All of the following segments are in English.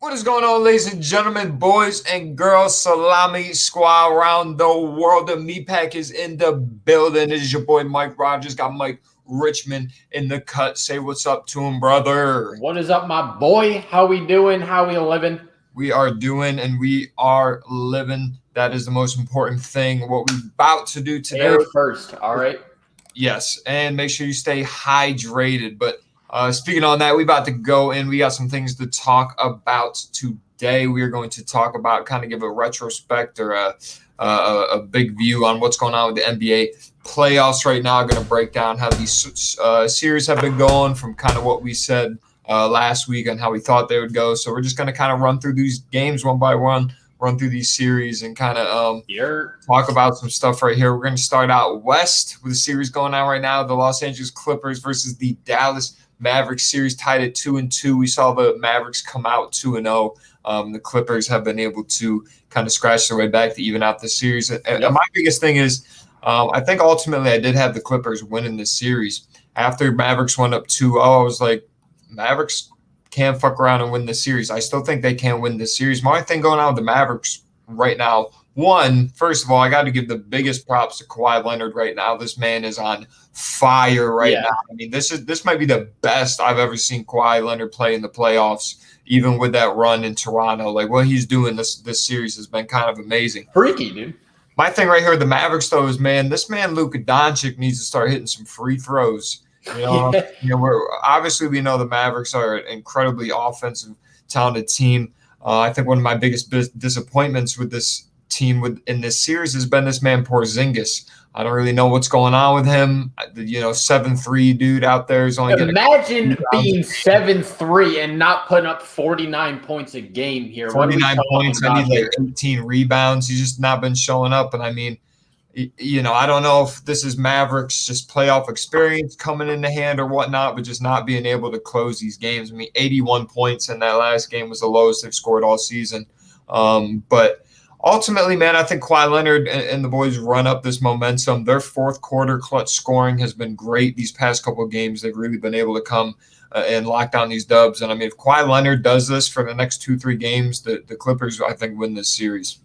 What is going on, ladies and gentlemen, boys and girls, Salami squad around the world? The meat pack is in the building. It is your boy Mike Rogers. Got Mike Richman in the cut. Say what's up to him, brother. What is up, my boy? How we doing? How we living? We are doing and we are living. That is the most important thing. What we're about to do today. Air first, all right? Yes, and make sure you stay hydrated. But speaking on that, we about to go in. We got some things to talk about today. We are going to talk about, kind of give a retrospect or a big view on what's going on with the NBA playoffs right now. I'm going to break down how these series have been going from kind of what we said last week and how we thought they would go. So we're just going to kind of run through these games one by one, run through these series and kind of talk about some stuff right here. We're going to start out west with a series going on right now. The Los Angeles Clippers versus the Dallas Mavericks series tied at 2-2. We saw the Mavericks come out 2-0. The Clippers have been able to kind of scratch their way back to even out the series. And my biggest thing is I think ultimately I did have the Clippers winning this series. After Mavericks went up 2-0, I was like, Mavericks can't fuck around and win this series. I still think they can win this series. My only thing going on with the Mavericks right now, first of all, I got to give the biggest props to Kawhi Leonard right now. This man is on fire right now. I mean, this might be the best I've ever seen Kawhi Leonard play in the playoffs, even with that run in Toronto. Like, what he's doing this series has been kind of amazing. Freaky, dude. My thing right here with the Mavericks, though, is, man, this man Luka Doncic needs to start hitting some free throws. We know the Mavericks are an incredibly offensive, talented team. I think one of my biggest disappointments with this team in this series has been this man Porzingis. I don't really know what's going on with him. 7'3" dude out there is only imagine being 7'3" and not putting up 49 points a game here. 49 points. I need like 18 rebounds. He's just not been showing up, and I mean, I don't know if this is Mavericks just playoff experience coming in the hand or whatnot, but just not being able to close these games. I mean, 81 points in that last game was the lowest they've scored all season. But ultimately, man, I think Kawhi Leonard and the boys run up this momentum. Their fourth quarter clutch scoring has been great these past couple of games. They've really been able to come and lock down these dubs. And, I mean, if Kawhi Leonard does this for the next 2-3 games, the Clippers, I think, win this series.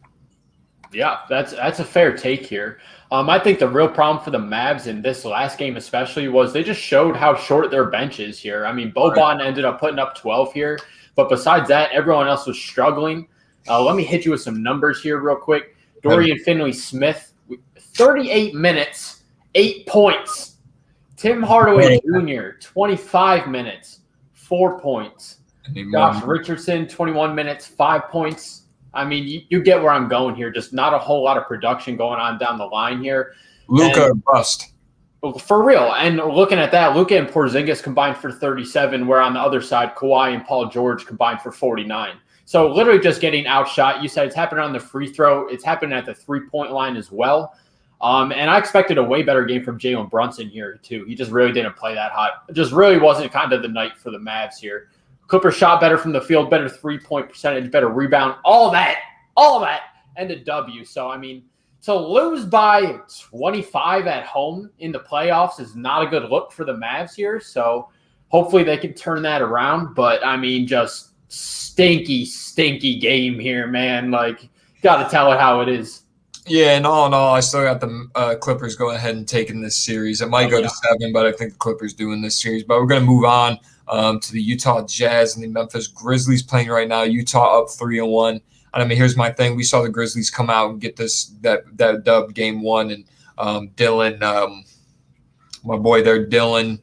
Yeah, that's a fair take here. I think the real problem for the Mavs in this last game especially was they just showed how short their bench is here. I mean, Boban ended up putting up 12 here, but besides that, everyone else was struggling. Let me hit you with some numbers here real quick. Dorian Finney-Smith, 38 minutes, 8 points. Tim Hardaway Jr., 25 minutes, 4 points. Josh Richardson, 21 minutes, 5 points. I mean, you get where I'm going here. Just not a whole lot of production going on down the line here. Luka bust. For real. And looking at that, Luka and Porzingis combined for 37, where on the other side, Kawhi and Paul George combined for 49. So literally just getting outshot. You said it's happening on the free throw. It's happening at the three-point line as well. And I expected a way better game from Jalen Brunson here, too. He just really didn't play that hot. It just really wasn't kind of the night for the Mavs here. Clippers shot better from the field, better three-point percentage, better rebound, all that, and a W. So, I mean, to lose by 25 at home in the playoffs is not a good look for the Mavs here. So, hopefully they can turn that around. But, I mean, just stinky game here, man. Like, got to tell it how it is. Yeah, and all in all, I still got the Clippers going ahead and taking this series. It might go to 7, but I think the Clippers doing this series. But we're going to move on to the Utah Jazz and the Memphis Grizzlies playing right now. Utah up 3-1. And I mean, here's my thing. We saw the Grizzlies come out and get that dub game 1. And Dylan, my boy there, Dylan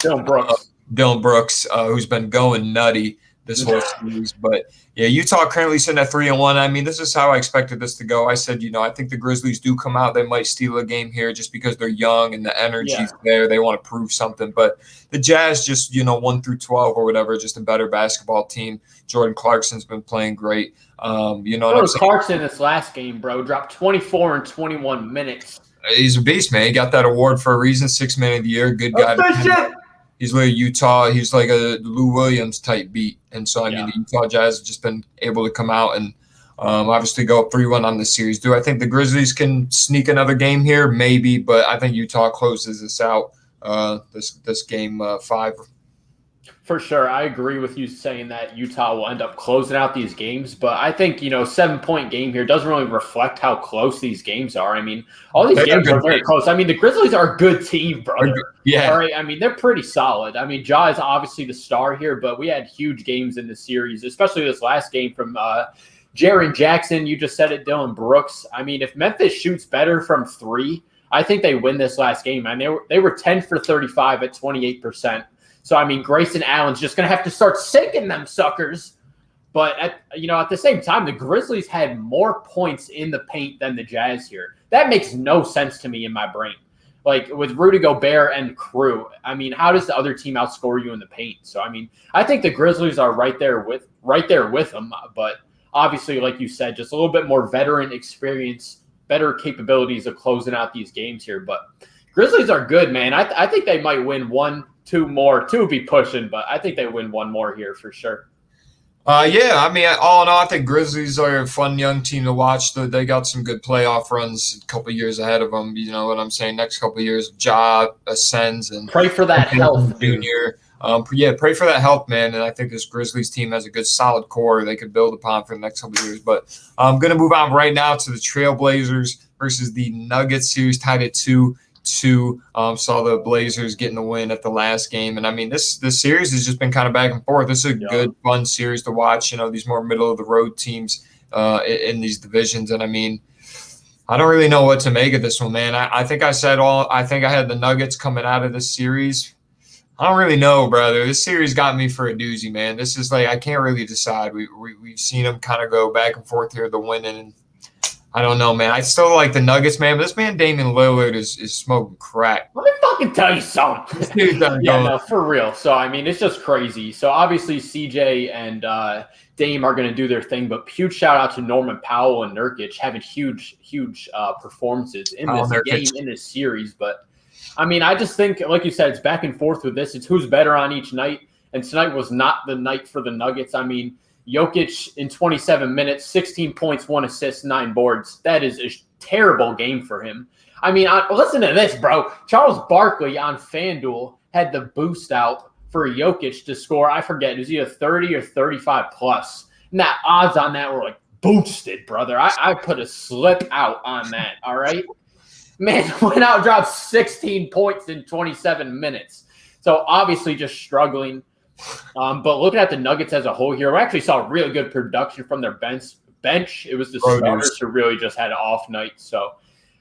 Brooks, who's been going nutty this whole series. But yeah, Utah currently sitting at 3-1. I mean, this is how I expected this to go. I said, I think the Grizzlies do come out. They might steal a game here just because they're young and the energy's there. They want to prove something. But the Jazz just, 1 through 12 or whatever, just a better basketball team. Jordan Clarkson's been playing great. Jordan Clarkson this last game, bro, dropped 24 in 21 minutes. He's a beast, man. He got that award for a reason, 6th man of the year. Good guy. He's like Utah. He's like a Lou Williams type beat. And so, I mean, the Utah Jazz have just been able to come out and obviously go up 3-1 on this series. Do I think the Grizzlies can sneak another game here? Maybe, but I think Utah closes this out, this game 5. For sure. I agree with you saying that Utah will end up closing out these games, but I think, 7-point game here doesn't really reflect how close these games are. I mean, all these games are very close. I mean, the Grizzlies are a good team, brother. Yeah. All right. I mean, they're pretty solid. I mean, Ja is obviously the star here, but we had huge games in this series, especially this last game from Jaren Jackson. You just said it, Dylan Brooks. I mean, if Memphis shoots better from three, I think they win this last game. And they were 10 for 35 at 28%. So, I mean, Grayson Allen's just going to have to start sinking them suckers. But, at the same time, the Grizzlies had more points in the paint than the Jazz here. That makes no sense to me in my brain. Like, with Rudy Gobert and Cruz, I mean, how does the other team outscore you in the paint? So, I mean, I think the Grizzlies are right there with them. But, obviously, like you said, just a little bit more veteran experience, better capabilities of closing out these games here. But Grizzlies are good, man. I think they might win 1-2 more. 2 would be pushing, but I think they win 1 more here for sure. Yeah, I mean, all in all, I think Grizzlies are a fun young team to watch. They got some good playoff runs a couple of years ahead of them. You know what I'm saying? Next couple of years, Ja ascends and pray for that health, Junior. Pray for that health, man. And I think this Grizzlies team has a good, solid core they could build upon for the next couple of years. But I'm going to move on right now to the Trailblazers versus the Nuggets series, tied at 2-2. Saw the Blazers getting the win at the last game. And, I mean, this series has just been kind of back and forth. This is a good, fun series to watch, these more middle-of-the-road teams in these divisions. And, I mean, I don't really know what to make of this one, man. I think I had the Nuggets coming out of this series. I don't really know, brother. This series got me for a doozy, man. This is like I can't really decide. We've seen them kind of go back and forth here, the winning. And I don't know, man. I still like the Nuggets, man. But this man, Damian Lillard, is smoking crack. Let me fucking tell you something. No, for real. So, I mean, it's just crazy. So, obviously, CJ and Dame are going to do their thing. But huge shout out to Norman Powell and Nurkic having huge performances in this game, in this series. But I mean, I just think, like you said, it's back and forth with this. It's who's better on each night. And tonight was not the night for the Nuggets. I mean, Jokic in 27 minutes, 16 points, 1 assist, 9 boards. That is a terrible game for him. I mean, listen to this, bro. Charles Barkley on FanDuel had the boost out for Jokic to score. I forget, it was either 30 or 35 plus. And that odds on that were like boosted, brother. I put a slip out on that, all right? Man, went out and dropped 16 points in 27 minutes. So obviously just struggling. But looking at the Nuggets as a whole here, we actually saw really good production from their bench. It was the starters who really just had an off night. So,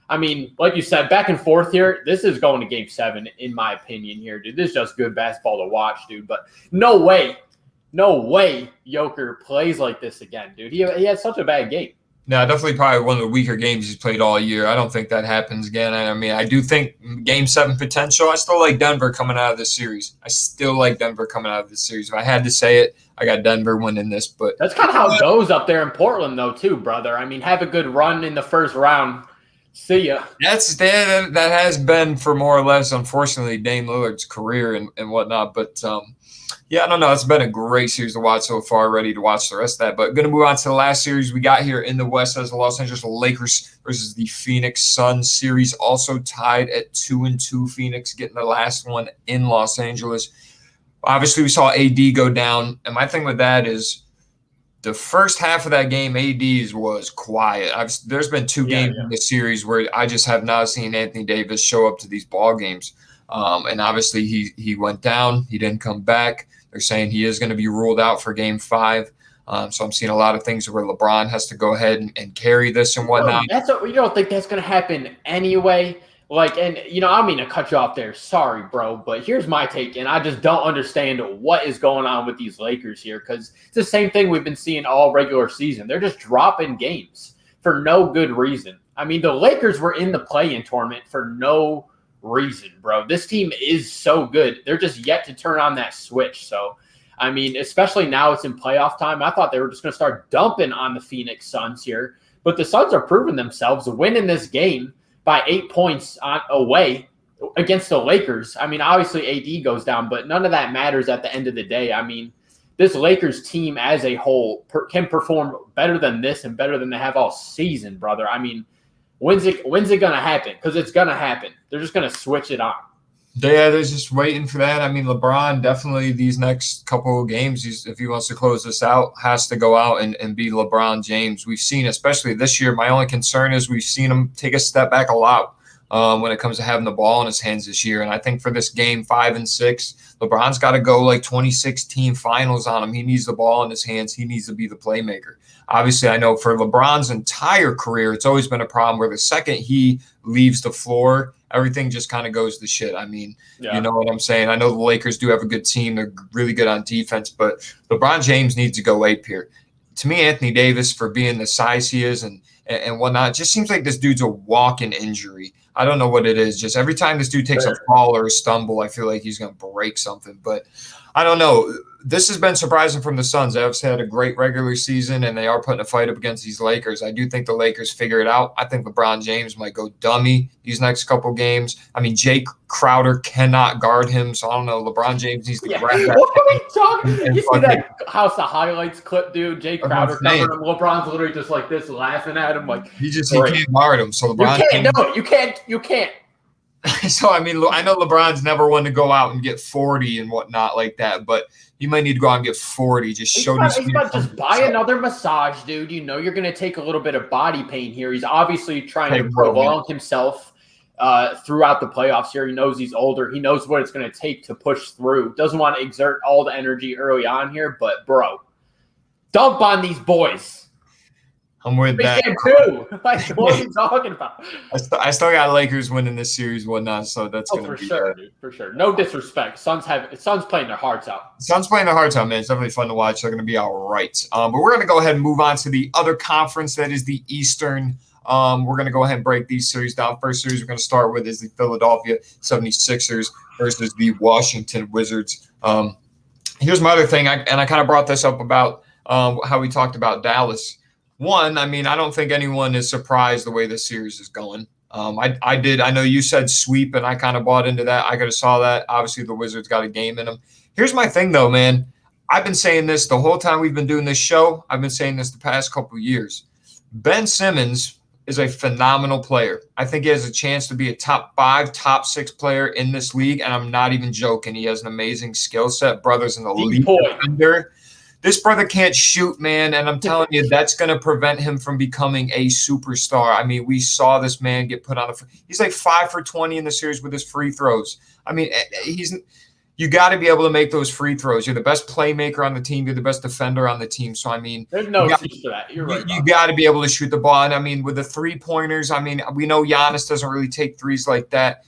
I mean, like you said, back and forth here. This is going to Game 7, in my opinion here, dude. This is just good basketball to watch, dude. But no way Joker plays like this again, dude. He had such a bad game. No, definitely probably one of the weaker games he's played all year. I don't think that happens again. I mean, I do think Game 7 potential. I still like Denver coming out of this series. If I had to say it, I got Denver winning this. But that's kind of how it goes up there in Portland, though, too, brother. I mean, have a good run in the first round. See ya. That has been for more or less, unfortunately, Dame Lillard's career and whatnot. But yeah, I don't know. It's been a great series to watch so far. Ready to watch the rest of that. But going to move on to the last series we got here in the West as the Los Angeles Lakers versus the Phoenix Suns series, also tied at 2-2. Phoenix getting the last one in Los Angeles. Obviously, we saw AD go down. And my thing with that is the first half of that game, AD was quiet. There's been 2 games in this series where I just have not seen Anthony Davis show up to these ball games. And obviously, he went down. He didn't come back. They're saying he is going to be ruled out for Game 5. So I'm seeing a lot of things where LeBron has to go ahead and carry this and whatnot. You don't think that's going to happen anyway? Like, and, I don't mean to cut you off there. Sorry, bro. But here's my take, and I just don't understand what is going on with these Lakers here because it's the same thing we've been seeing all regular season. They're just dropping games for no good reason. I mean, the Lakers were in the play-in tournament for no reason, bro. This team is so good. They're just yet to turn on that switch. So, I mean, especially now it's in playoff time. I thought they were just going to start dumping on the Phoenix Suns here. But the Suns are proving themselves winning this game by 8 points away against the Lakers. I mean, obviously AD goes down, but none of that matters at the end of the day. I mean, this Lakers team as a whole can perform better than this and better than they have all season, brother. I mean, when's it going to happen? Because it's going to happen. They're just going to switch it on. Yeah, they're just waiting for that. I mean, LeBron definitely these next couple of games, if he wants to close this out, has to go out and be LeBron James. We've seen, especially this year, my only concern is we've seen him take a step back a lot when it comes to having the ball in his hands this year. And I think for this game 5 and 6, LeBron's got to go like 2016 finals on him. He needs the ball in his hands. He needs to be the playmaker. Obviously, I know for LeBron's entire career, it's always been a problem where the second he leaves the floor, everything just kind of goes to shit. I mean, You know what I'm saying? I know the Lakers do have a good team. They're really good on defense, but LeBron James needs to go ape here. To me, Anthony Davis, for being the size he is and whatnot, it just seems like this dude's a walking injury. I don't know what it is. Just every time this dude takes a fall or a stumble, I feel like he's going to break something. But I don't know. This has been surprising from the Suns. They obviously had a great regular season, and they are putting a fight up against these Lakers. I do think the Lakers figure it out. I think LeBron James might go dummy these next couple games. I mean, Jake Crowder cannot guard him, so I don't know. LeBron James needs to grab that. What are we talking? You see that House of Highlights clip, dude? Jake Crowder covering him. LeBron's literally just like this, laughing at him. Like he can't guard him. So LeBron, you can't. So I mean, I know LeBron's never one to go out and get 40 and whatnot like that, but he might need to go out and get 40. He's about to just buy another massage, dude. You know you're going to take a little bit of body pain here. He's obviously trying to prolong himself throughout the playoffs here. He knows he's older. He knows what it's going to take to push through. Doesn't want to exert all the energy early on here, but bro, dump on these boys. I'm with that. Too. Like, what are you talking about? I still got Lakers winning this series, whatnot. So that's going to be sure, dude, for sure. No disrespect. Suns playing their hearts out. Suns playing their hearts out, man. It's definitely fun to watch. They're going to be all right. But we're going to go ahead and move on to the other conference that is the Eastern. We're going to go ahead and break these series down. First series we're going to start with is the Philadelphia 76ers versus the Washington Wizards. Here's my other thing, and I kind of brought this up about how we talked about Dallas. One, I mean, I don't think anyone is surprised the way this series is going. I did. I know you said sweep, and I kind of bought into that. I could have saw that. Obviously, the Wizards got a game in them. Here's my thing, though, man. I've been saying this the whole time we've been doing this show. I've been saying this the past couple of years. Ben Simmons is a phenomenal player. I think he has a chance to be a top 5, top 6 player in this league, and I'm not even joking. He has an amazing skill set. Brother's an elite defender. This brother can't shoot, man, and I'm telling you, that's going to prevent him from becoming a superstar. I mean, we saw this man get put on he's like 5 for 20 in the series with his free throws. I mean, you got to be able to make those free throws. You're the best playmaker on the team. You're the best defender on the team. So, I mean, there's no excuse for that. You're right. You got to be able to shoot the ball. And, I mean, with the three-pointers, I mean, we know Giannis doesn't really take threes like that,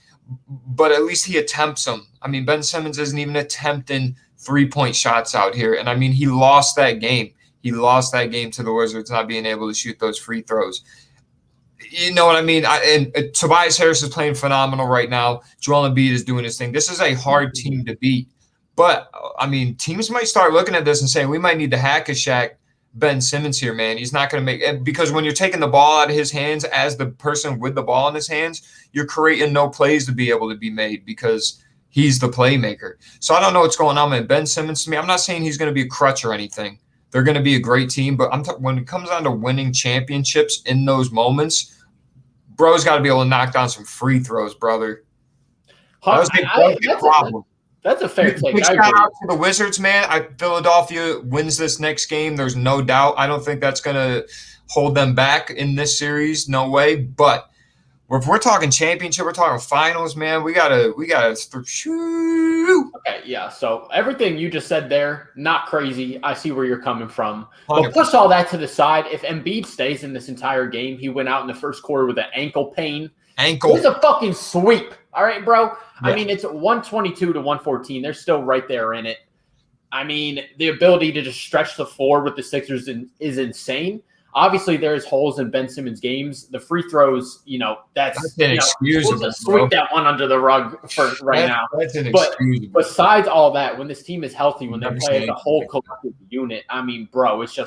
but at least he attempts them. I mean, Ben Simmons isn't even attempting three-point shots out here. And, I mean, he lost that game. He lost that game to the Wizards not being able to shoot those free throws. You know what I mean? And Tobias Harris is playing phenomenal right now. Joel Embiid is doing his thing. This is a hard team to beat. But, I mean, teams might start looking at this and saying, we might need to hack-a-shack Ben Simmons here, man. He's not going to make it. Because when you're taking the ball out of his hands as the person with the ball in his hands, you're creating no plays to be able to be made because – he's the playmaker. So I don't know what's going on with Ben Simmons to me. I'm not saying he's going to be a crutch or anything. They're going to be a great team, but when it comes down to winning championships in those moments, bro's got to be able to knock down some free throws, brother. That's a fair take. Shout out to the Wizards, man. Philadelphia wins this next game. There's no doubt. I don't think that's going to hold them back in this series. No way. But if we're talking championship, we're talking finals, man. We gotta. Okay, yeah. So everything you just said there, not crazy. I see where you're coming from. 100%. But push all that to the side. If Embiid stays in this entire game, he went out in the first quarter with an ankle pain. It's a fucking sweep. All right, bro. Yeah. I mean, it's 122 to 114. They're still right there in it. I mean, the ability to just stretch the floor with the Sixers is insane. Obviously, there's holes in Ben Simmons' games. The free throws, that's inexcusable. We'll just sweep that one under the rug for now. That's inexcusable. But besides all that, when this team is healthy, when they play as a whole collective unit, I mean, bro, it's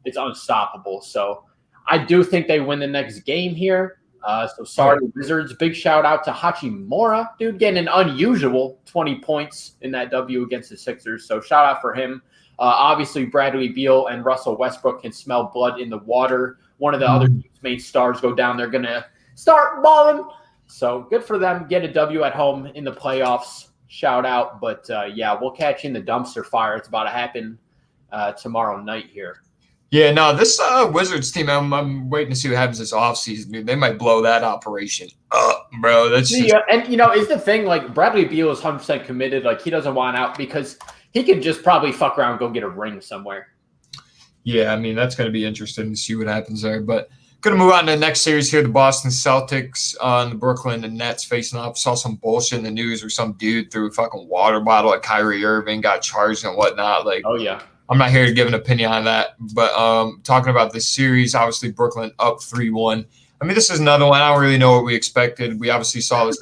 unstoppable. So I do think they win the next game here. So sorry, Wizards. Big shout out to Hachimura, dude, getting an unusual 20 points in that W against the Sixers. So shout out for him. Obviously, Bradley Beal and Russell Westbrook can smell blood in the water. One of the other team's main stars go down. They're going to start balling. So good for them. Get a W at home in the playoffs. Shout out. But yeah, we'll catch you in the dumpster fire. It's about to happen tomorrow night here. Yeah, no, this Wizards team, I'm waiting to see what happens this offseason, dude. They might blow that operation up, bro. That's just... And, is the thing, like, Bradley Beal is 100% committed. Like, he doesn't want out because he could just probably fuck around and go get a ring somewhere. Yeah, I mean, that's going to be interesting to see what happens there. But going to move on to the next series here. The Boston Celtics and the Brooklyn Nets facing off. Saw some bullshit in the news where some dude threw a fucking water bottle at Kyrie Irving, got charged and whatnot. Like, oh, yeah. I'm not here to give an opinion on that, but talking about this series, obviously Brooklyn up 3-1. I mean, this is another one. I don't really know what we expected. We obviously saw this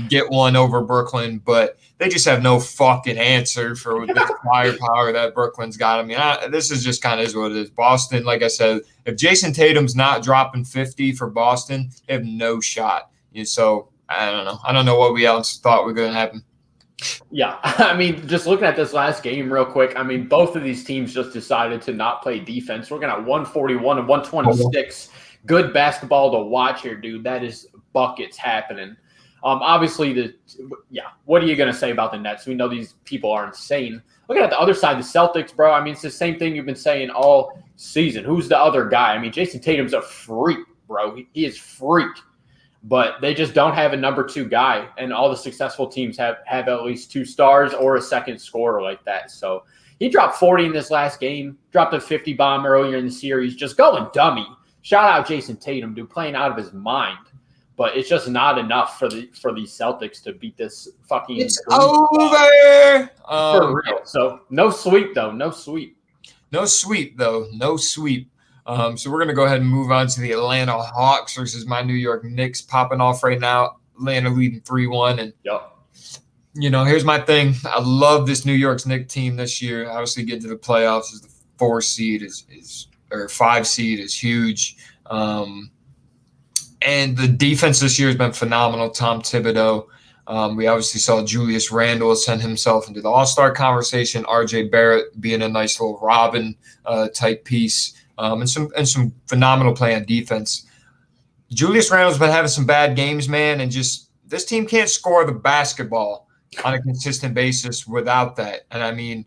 get one over Brooklyn, but they just have no fucking answer for the firepower that Brooklyn's got. I mean, this is just kind of is what it is. Boston, like I said, if Jason Tatum's not dropping 50 for Boston, they have no shot. So I don't know. I don't know what we else thought was going to happen. Yeah, I mean, just looking at this last game real quick, I mean, both of these teams just decided to not play defense. We're looking at 141 and 126. Good basketball to watch here, dude. That is buckets happening. Obviously, what are you going to say about the Nets? We know these people are insane. Looking at the other side, the Celtics, bro, I mean, it's the same thing you've been saying all season. Who's the other guy? I mean, Jason Tatum's a freak, bro. He is freak. But they just don't have a number 2 guy, and all the successful teams have at least 2 stars or a second scorer like that. So he dropped 40 in this last game, dropped a 50 bomb earlier in the series, just going dummy. Shout out Jason Tatum, dude, playing out of his mind. But it's just not enough for these Celtics to beat this fucking. It's over. For real. So no sweep though, no sweep. No sweep though, no sweep. So we're going to go ahead and move on to the Atlanta Hawks versus my New York Knicks popping off right now. Atlanta leading 3-1. And, here's my thing. I love this New York's Knicks team this year. Obviously, get to the playoffs as the 4 seed or 5 seed is huge. And the defense this year has been phenomenal. Tom Thibodeau. We obviously saw Julius Randle send himself into the All-Star conversation. RJ Barrett being a nice little Robin type piece. And some phenomenal play on defense. Julius Randle's been having some bad games, man, and just this team can't score the basketball on a consistent basis without that. And I mean,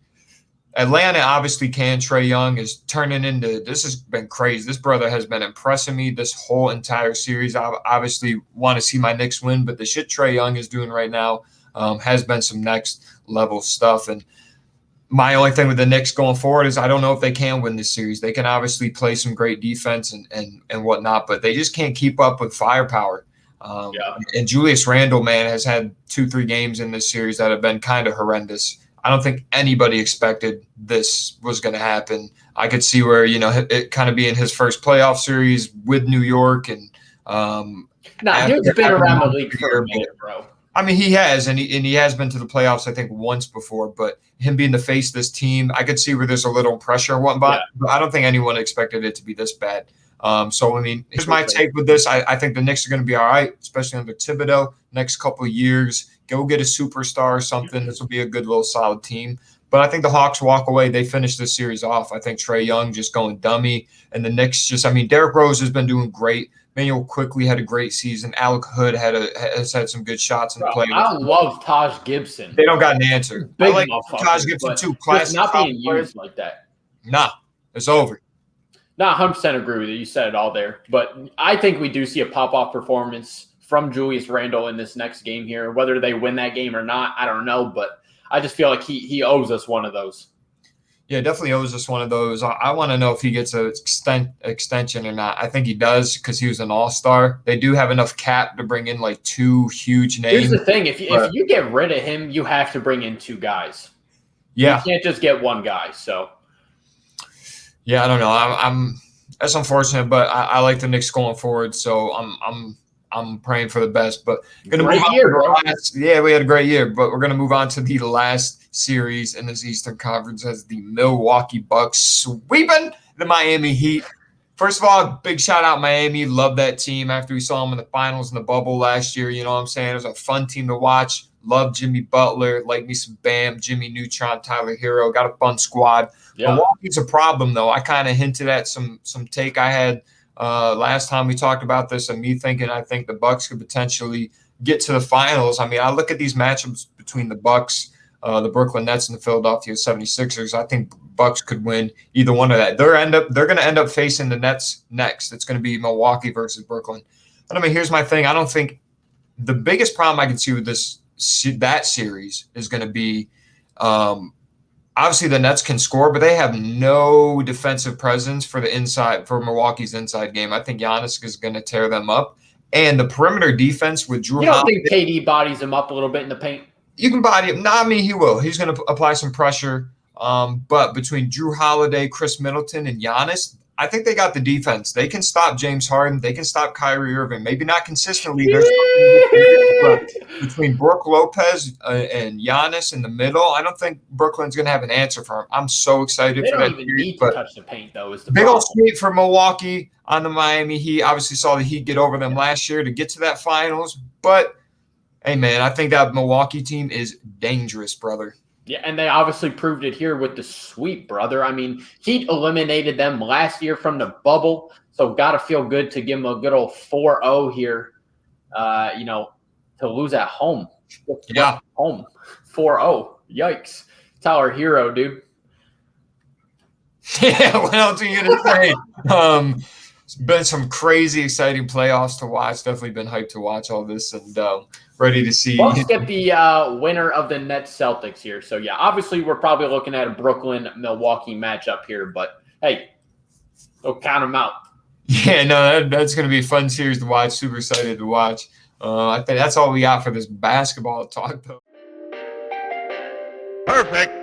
Atlanta obviously can. Trae Young is turning into – this has been crazy. This brother has been impressing me this whole entire series. I obviously want to see my Knicks win, but the shit Trae Young is doing right now has been some next level stuff. And my only thing with the Knicks going forward is I don't know if they can win this series. They can obviously play some great defense and whatnot, but they just can't keep up with firepower. And Julius Randle, man, has had 2-3 games in this series that have been kind of horrendous. I don't think anybody expected this was going to happen. I could see where, it kind of being his first playoff series with New York. And he's been around the league for a minute, bro. I mean, he has, and he has been to the playoffs, I think, once before. But him being the face of this team, I could see where there's a little pressure and whatnot. But I don't think anyone expected it to be this bad. So, I mean, here's my take with this. I think the Knicks are going to be all right, especially under Thibodeau. Next couple of years, go get a superstar or something. This will be a good little solid team. But I think the Hawks walk away. They finish this series off. I think Trae Young just going dummy. And the Knicks Derrick Rose has been doing great. Manuel quickly had a great season. Alec Hood has had some good shots in the play. I love Taj Gibson. They don't got an answer. Big I like Taj Gibson too. Classic. Not being used like that. Nah, it's over. Not 100% agree with you. You said it all there. But I think we do see a pop-off performance from Julius Randle in this next game here. Whether they win that game or not, I don't know. But I just feel like he owes us one of those. Yeah, definitely owes us one of those. I want to know if he gets an extension or not. I think he does because he was an all-star. They do have enough cap to bring in like 2 huge names. Here's the thing. If you get rid of him, you have to bring in 2 guys. Yeah. You can't just get 1 guy. So. Yeah, I don't know. That's unfortunate, but I like the Knicks going forward. So I'm praying for the best. But gonna move on to we had a great year, but we're gonna move on to the last series in this Eastern Conference as the Milwaukee Bucks sweeping the Miami Heat. First of all, big shout out Miami. Love that team after we saw them in the finals in the bubble last year. You know what I'm saying? It was a fun team to watch. Love Jimmy Butler. Like me some Bam, Jimmy Neutron, Tyler Hero. Got a fun squad. Yeah. Milwaukee's a problem, though. I kind of hinted at some take I had last time we talked about this, and me thinking I think the Bucs could potentially get to the finals. I mean, I look at these matchups between the Bucs, the Brooklyn Nets, and the Philadelphia 76ers. I think Bucs could win either one of that. They're going to end up facing the Nets next. It's going to be Milwaukee versus Brooklyn. And I mean, here's my thing. I don't think the biggest problem I can see with that series is going to be obviously the Nets can score, but they have no defensive presence for Milwaukee's inside game. I think Giannis is going to tear them up. And the perimeter defense with Drew Holiday. You don't think KD bodies him up a little bit in the paint? You can body him. Not me, he will. He's going to apply some pressure. But between Drew Holiday, Chris Middleton, and Giannis, I think they got the defense. They can stop James Harden. They can stop Kyrie Irving. Maybe not consistently. But between Brook Lopez and Giannis in the middle, I don't think Brooklyn's going to have an answer for him. I'm so excited for that. They don't even need to touch the paint, though. Is the big old sweep for Milwaukee on the Miami Heat. Obviously saw the Heat get over them last year to get to that finals. But, hey, man, I think that Milwaukee team is dangerous, brother. Yeah, and they obviously proved it here with the sweep, brother. I mean, Heat eliminated them last year from the bubble, so got to feel good to give them a good old 4-0 here, to lose at home. Yeah. Home. 4-0. Yikes. Tyler Hero, dude. Yeah, what else are you going to say? It's been some crazy, exciting playoffs to watch. Definitely been hyped to watch all this and ready to see. Let's get the winner of the Nets Celtics here. So, yeah, obviously we're probably looking at a Brooklyn-Milwaukee matchup here. But, hey, don't count them out. Yeah, no, that's going to be a fun series to watch. Super excited to watch. I think that's all we got for this basketball talk, though. Perfect.